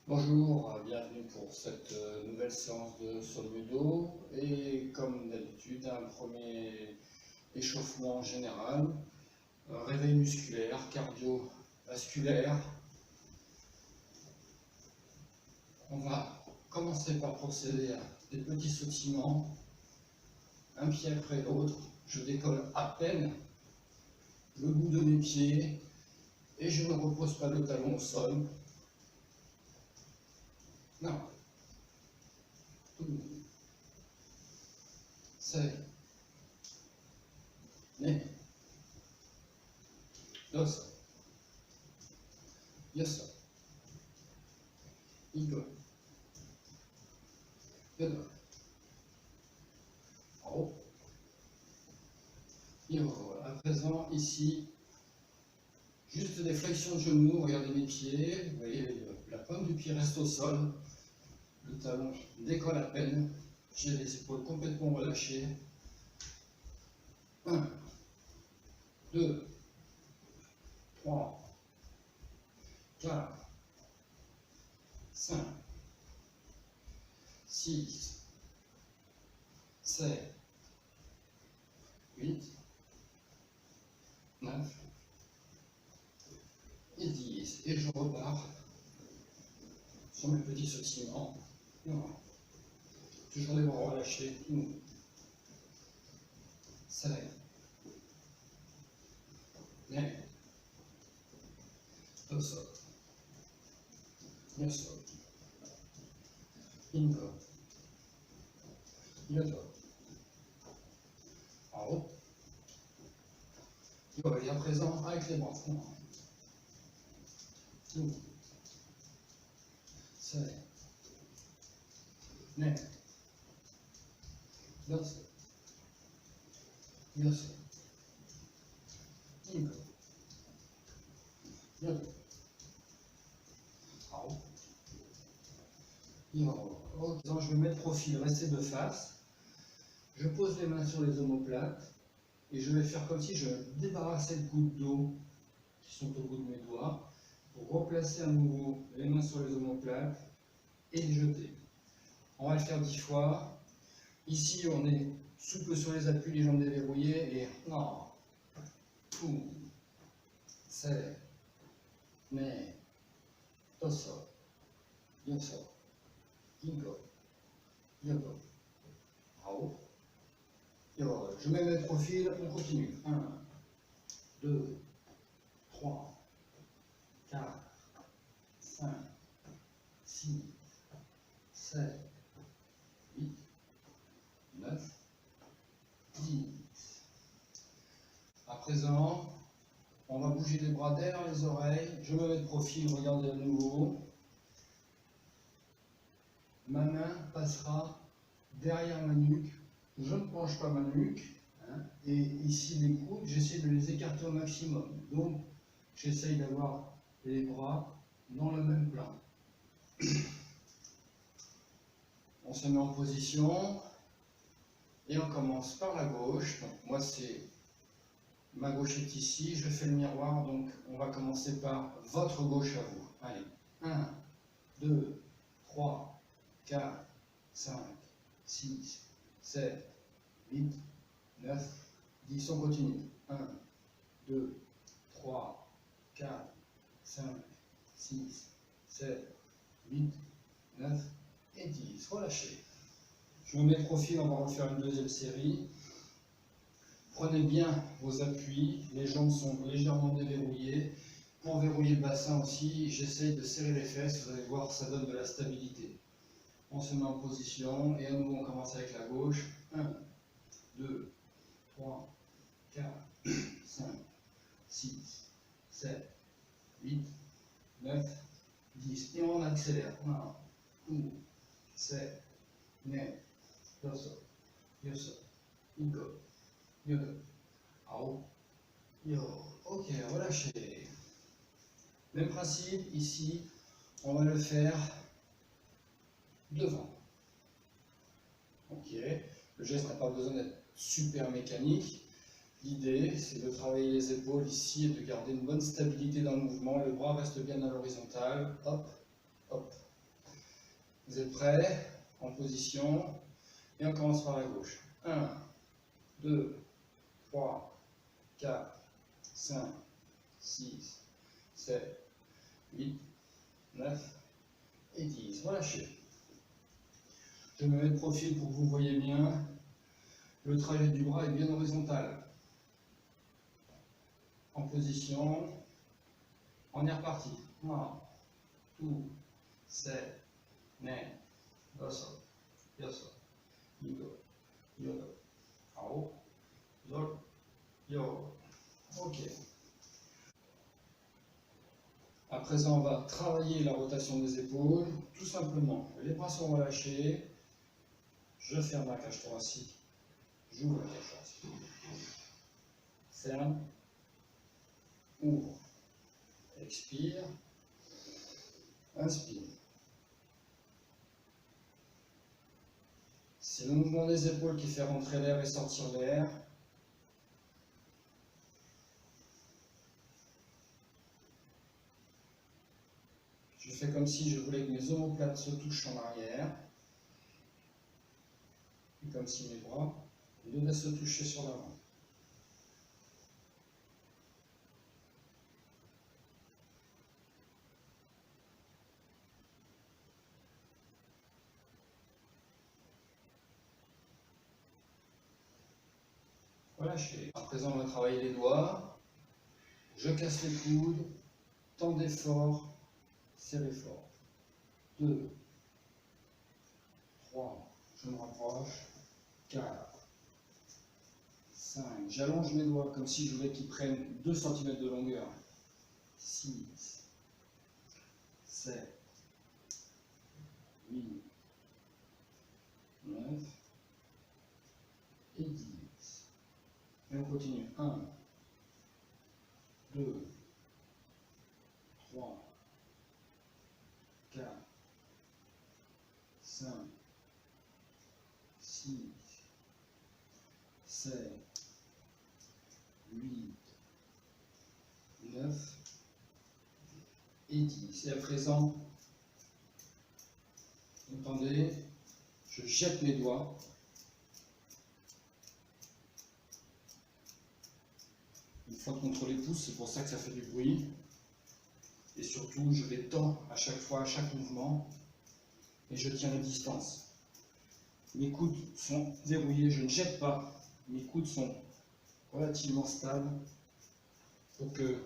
Bonjour, bienvenue pour cette nouvelle séance de Solmudo et comme d'habitude un premier échauffement général, réveil musculaire, cardiovasculaire. On va commencer par procéder à des petits sautillements, un pied après l'autre. Je décolle à peine le bout de mes pieds et je ne repose pas le talon au sol. Non. C'est né. Dos. Yes. Igo. Yodo. En haut. À présent, ici, juste des flexions de genoux. Regardez mes pieds. Vous voyez, la pointe du pied reste au sol. Le talon décolle à peine. J'ai les épaules complètement relâchées. 1, 2, 3, 4, 5, 6, 7, 8, 9 et 10. Et je repars sur mes petits sautillements. Toujours les bras relâchés. 7, 8, 9, 10, Ingo. Yodo. En haut. Et à présent, avec les bras. 2, 7, 8, 10, Ingo. Yodo. En haut. Je me mets de profil, restez de face. Je pose les mains sur les omoplates et je vais faire comme si je débarrassais le goutte d'eau qui sont au bout de mes doigts pour replacer à nouveau les mains sur les omoplates et les jeter. On va le faire 10 fois. Ici, on est souple sur les appuis, les jambes déverrouillées et non. 7, 8, 10, yoso, ingo, yodo. En haut. Et voilà, je mets mes profils, on continue. 1, 2, 3, 4, 5, 6, 7, 8, 9, 10. À présent, on va bouger les bras derrière les oreilles. Je me mets de profil, regardez à nouveau. Ma main passera derrière ma nuque. Je ne penche pas ma nuque. Et ici, les coudes, j'essaie de les écarter au maximum. Donc, j'essaye d'avoir les bras dans le même plan. On se met en position et on commence par la gauche. Donc, moi, ma gauche est ici, je fais le miroir, donc on va commencer par votre gauche à vous. Allez, 1, 2, 3, 4, 5, 6, 7, 8, 9, 10, on continue. 1, 2, 3, 4, 5, 6, 7, 8, 9 et 10. Relâchez. Je me mets de profil, on va refaire une deuxième série. Prenez bien vos appuis, les jambes sont légèrement déverrouillées. Pour verrouiller le bassin aussi, j'essaye de serrer les fesses, vous allez voir, ça donne de la stabilité. On se met en position et à nouveau on commence avec la gauche. 1, 2, 3, 4, 5, 6, 7, 8, 9, 10. Et on accélère. 1, 2, 7, 8, 10, 10, Ingo, Yodo, Ao, Yo. Ok, relâchez. Même principe, ici, on va le faire devant. Ok, le geste n'a pas besoin d'être super mécanique. L'idée, c'est de travailler les épaules ici et de garder une bonne stabilité dans le mouvement. Le bras reste bien à l'horizontale. Hop, hop, Vous êtes prêts? En position. Et on commence par la gauche. 1, 2, 3, 4, 5, 6, 7, 8, 9 et 10. Relâchez. Je me mets de profil pour que vous voyez bien. Le trajet du bras est bien horizontal. En position. On est reparti. 1, 2, 7, 8, 8, 7, 8, Ao, Zol, Yo. Ok. À présent, on va travailler la rotation des épaules. Tout simplement, les bras sont relâchés. Je ferme la cage thoracique. J'ouvre la cage thoracique. Ferme. Ouvre. Expire. Inspire. C'est le mouvement des épaules qui fait rentrer l'air et sortir l'air. Je fais comme si je voulais que mes omoplates se touchent en arrière. Et comme si mes bras devaient se toucher sur l'avant. Relâchez. À présent, on va travailler les doigts. Je casse les coudes. Tendez fort. Serrez fort. 2, 3, je me rapproche. 4, 5, j'allonge mes doigts comme si je voulais qu'ils prennent 2 cm de longueur. 6, 7, 8, 9 et 10. Et on continue. 1, 2, 3, 4, 5, 6, 7, 8, 9 et 10. Et à présent, entendez, je jette mes doigts. Une fois contre les pouces, c'est pour ça que ça fait du bruit. Et surtout, je les tends à chaque fois, à chaque mouvement. Et je tiens les distances. Mes coudes sont verrouillés, je ne jette pas. Mes coudes sont relativement stables pour que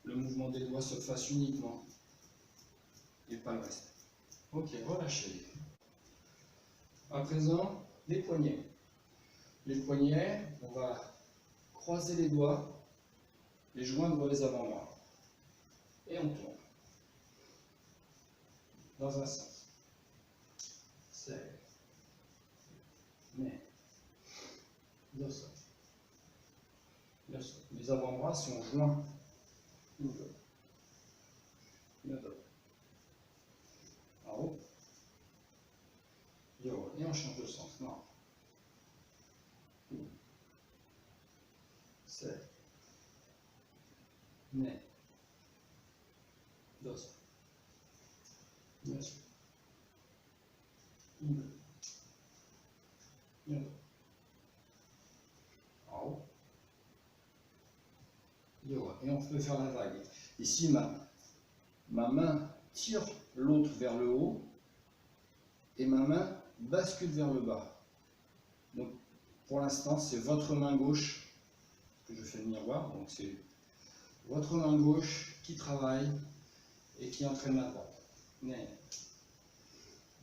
le mouvement des doigts se fasse uniquement et pas le reste. Ok, relâchez. À présent, les poignets. Les poignets, on va croiser les doigts, les joindre les avant-bras. Et on tourne. Dans un sens. C'est. Mais. Dos. Les avant-bras sont joints. En haut. Et on change de sens. Non. C'est. Mais. Dos. Dos. En haut. Et on peut faire la vague. Ici, ma main tire l'autre vers le haut et ma main bascule vers le bas. Donc, pour l'instant, c'est votre main gauche, que je fais le miroir, donc c'est votre main gauche qui travaille et qui entraîne la droite. Ne,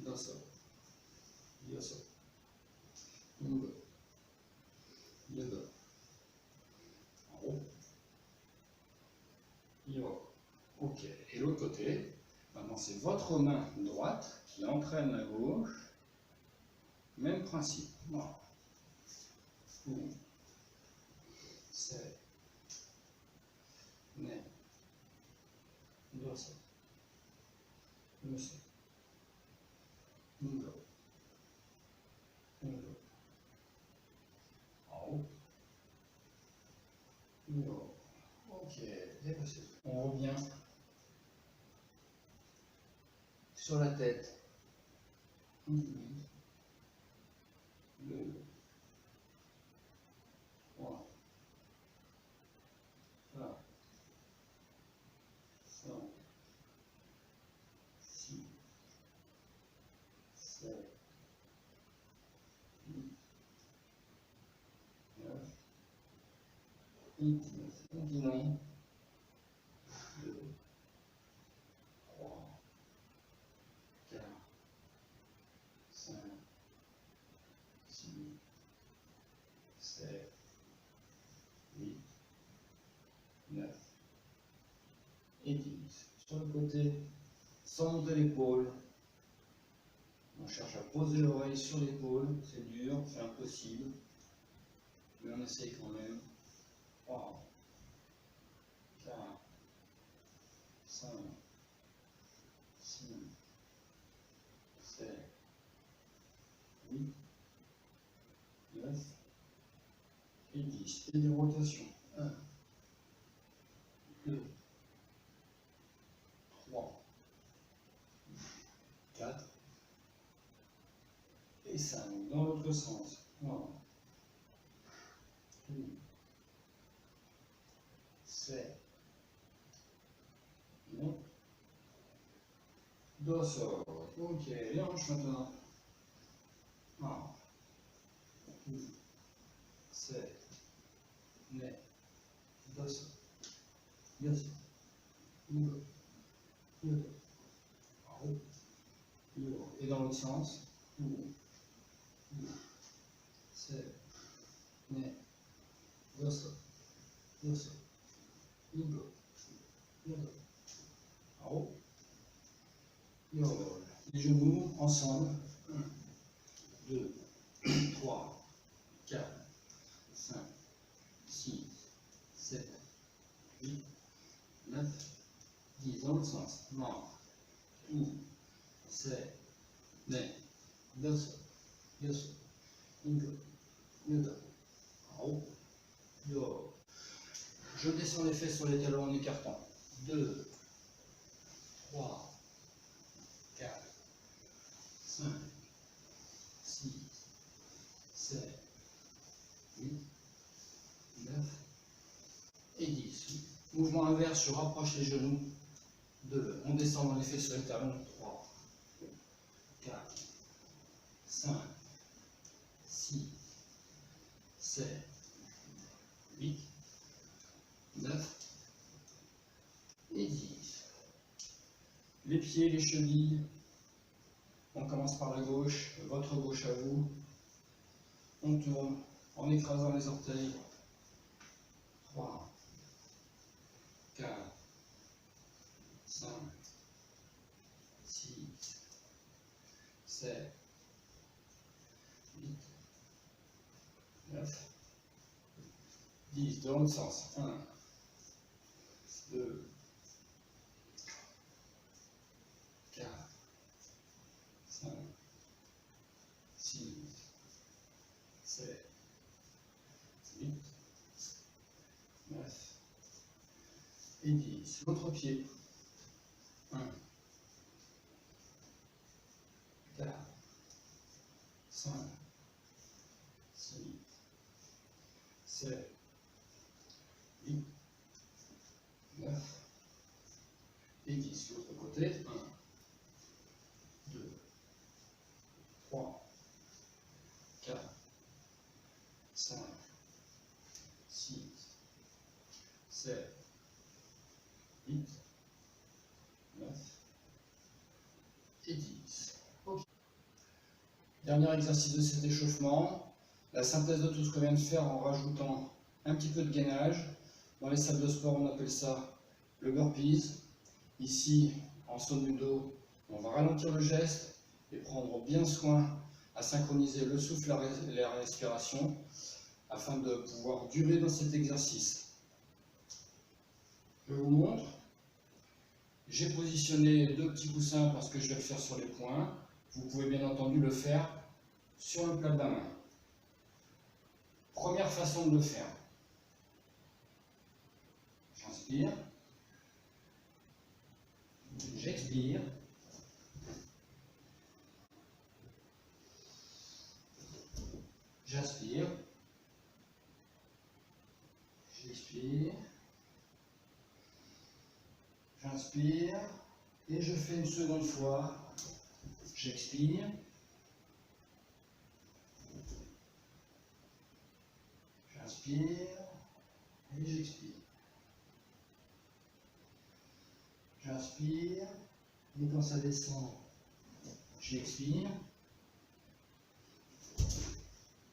dosso, yoso, ungo, yodo, en haut, yo. Ok, et l'autre côté, maintenant c'est votre main droite qui entraîne la gauche. Même principe. Non. 1, 7, 9, 12, 11, 12, 11, en haut. Ok, dépassé. On revient sur la tête. continue. 2, 3, 4, 5, 6, 7, 8, 9, et 10. Continuons. 2, 3, 4, 5, 6, 7, 8, 9 et 10. Sur le côté, sans monter l'épaule, on cherche à poser l'oreille sur l'épaule. C'est dur, c'est impossible, mais on essaye quand même. 3, 4, 5, 6, 7, 8, 9 et 10. Et des rotations. 1, 2, 3, 4 et 5. Dans l'autre sens. 1, 2, 7, 8, dorsal. Ok, les hanches maintenant. 1, 2, 7, 8, dorsal. Yes. Et dans l'autre sens. 7, 8, dorsal. Dorsal. En haut. Les genoux ensemble. 1, 2, 3, 4, 5, 6, 7, 8, 9, 10. Dans l'autre sens. 1, 7, 8, 10. En haut. Je descends les fesses sur les talons en écartant. 2, 3, 4, 5, 6, 7, 8, 9 et 10. Mouvement inverse, je rapproche les genoux. 2, on descend dans les fesses sur les talons. 3, 4, 5, 6, 7, 8, 9 et 10. Les pieds, les chevilles. On commence par la gauche, votre gauche à vous. On tourne en écrasant les orteils. 3, 4, 5, 6, 7, 8, 9, 10. Dans l'autre sens. 1, 2, 4, 5, 6, 7, 8, 9 et 10. L'autre pied. 1, 4, 5, 6, 7, 8, 9 et 10. L'autre côté. 1, 2, 3, 4, 5, 6, 7, 8, 9 et 10. Okay. Dernier exercice de cet échauffement, la synthèse de tout ce qu'on vient de faire en rajoutant un petit peu de gainage. Dans les salles de sport, on appelle ça le burpees. Ici, en saut du dos, on va ralentir le geste et prendre bien soin à synchroniser le souffle et la respiration afin de pouvoir durer dans cet exercice. Je vous montre. J'ai positionné 2 petits coussins parce que je vais le faire sur les poings. Vous pouvez bien entendu le faire sur le plat de la main. Première façon de le faire. J'inspire. J'expire. J'inspire et je fais une seconde fois. J'expire. J'inspire et j'expire. J'inspire et quand ça descend, j'expire.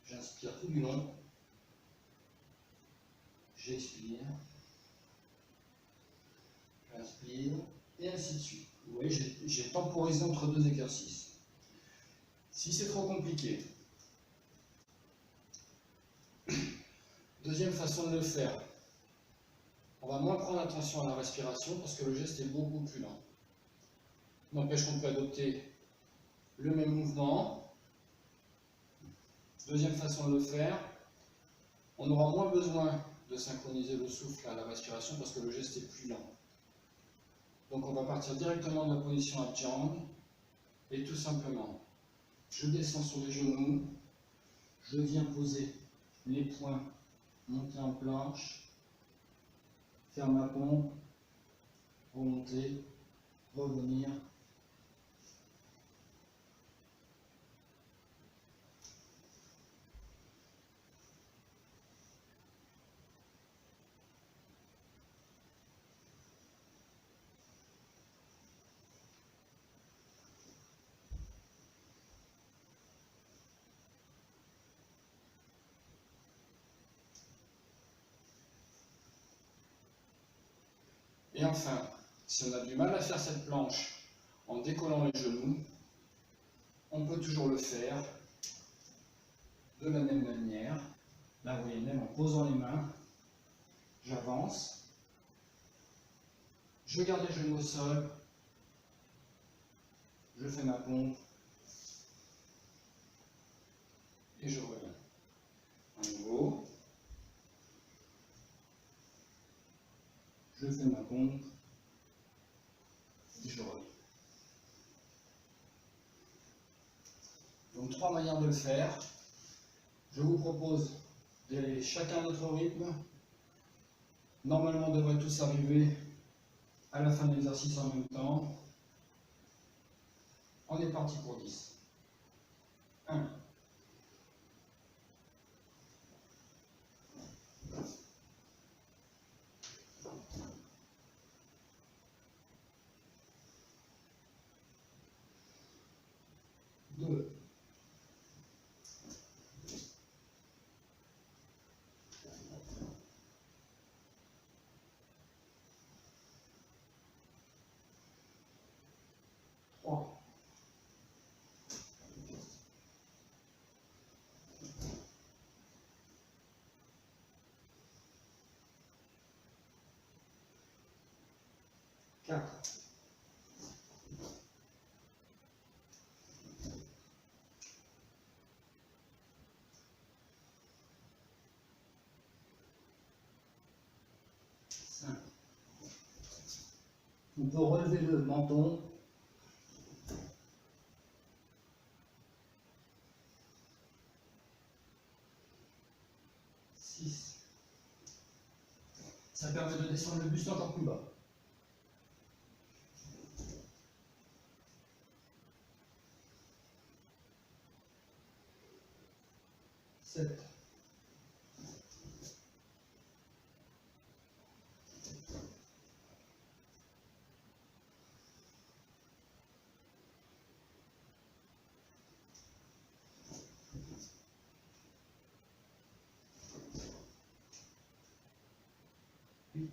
J'inspire tout du long. J'expire. J'inspire et ainsi de suite. Vous voyez, j'ai temporisé entre deux exercices. Si c'est trop compliqué, deuxième façon de le faire, on va moins prendre attention à la respiration parce que le geste est beaucoup plus lent. N'empêche qu'on peut adopter le même mouvement. Deuxième façon de le faire, on aura moins besoin de synchroniser le souffle à la respiration parce que le geste est plus lent. Donc on va partir directement de la position Abhyang et tout simplement, je descends sur les genoux, je viens poser les poings, monter en planche, faire ma pompe, remonter, revenir. Et enfin, si on a du mal à faire cette planche en décollant les genoux, on peut toujours le faire de la même manière. Là, vous voyez, même en posant les mains, j'avance, je garde les genoux au sol, je fais ma pompe et je reviens. À nouveau, je fais ma pompe et je reviens. Donc 3 manières de le faire. Je vous propose d'y aller chacun à notre rythme. Normalement, on devrait tous arriver à la fin de l'exercice en même temps. On est parti pour 10. 1. 2. 3. 4. 5. On peut relever le menton. 6. Ça permet de descendre le buste encore plus bas. 7. 8.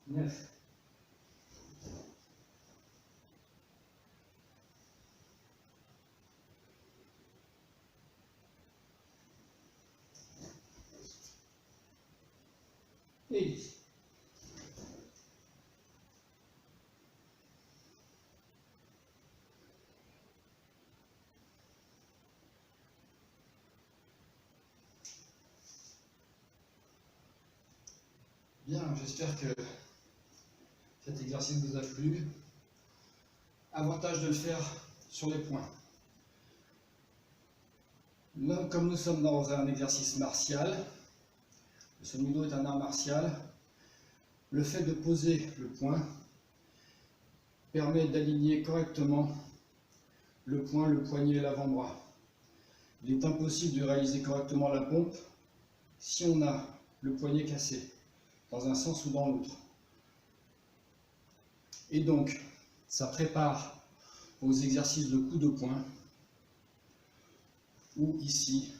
9. 10. Bien, j'espère que cet exercice vous a plu. Avantage de le faire sur les points. Là, comme nous sommes dans un exercice martial, le Sommido est un art martial, le fait de poser le poing permet d'aligner correctement le poing, le poignet et l'avant-bras. Il est impossible de réaliser correctement la pompe si on a le poignet cassé, dans un sens ou dans l'autre. Et donc, ça prépare aux exercices de coup de poing, où ici,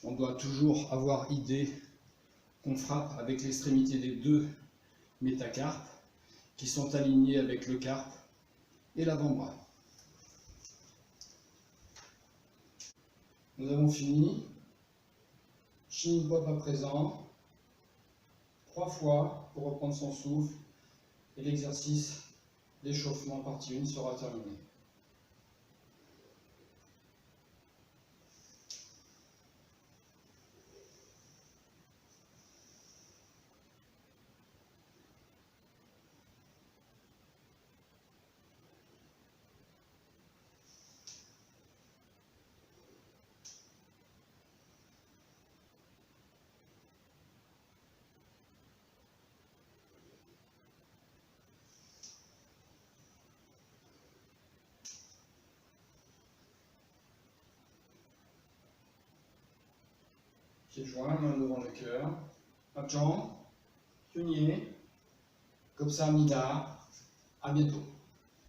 on doit toujours avoir idée qu'on frappe avec l'extrémité des deux métacarpes, qui sont alignés avec le carpe et l'avant-bras. Nous avons fini. Shin Bob à présent. 3 fois pour reprendre son souffle. Et l'exercice d'échauffement partie 1 sera terminé. Pieds joints, main devant le cœur. Abjan, pionnier, Kopsa Amida. À bientôt.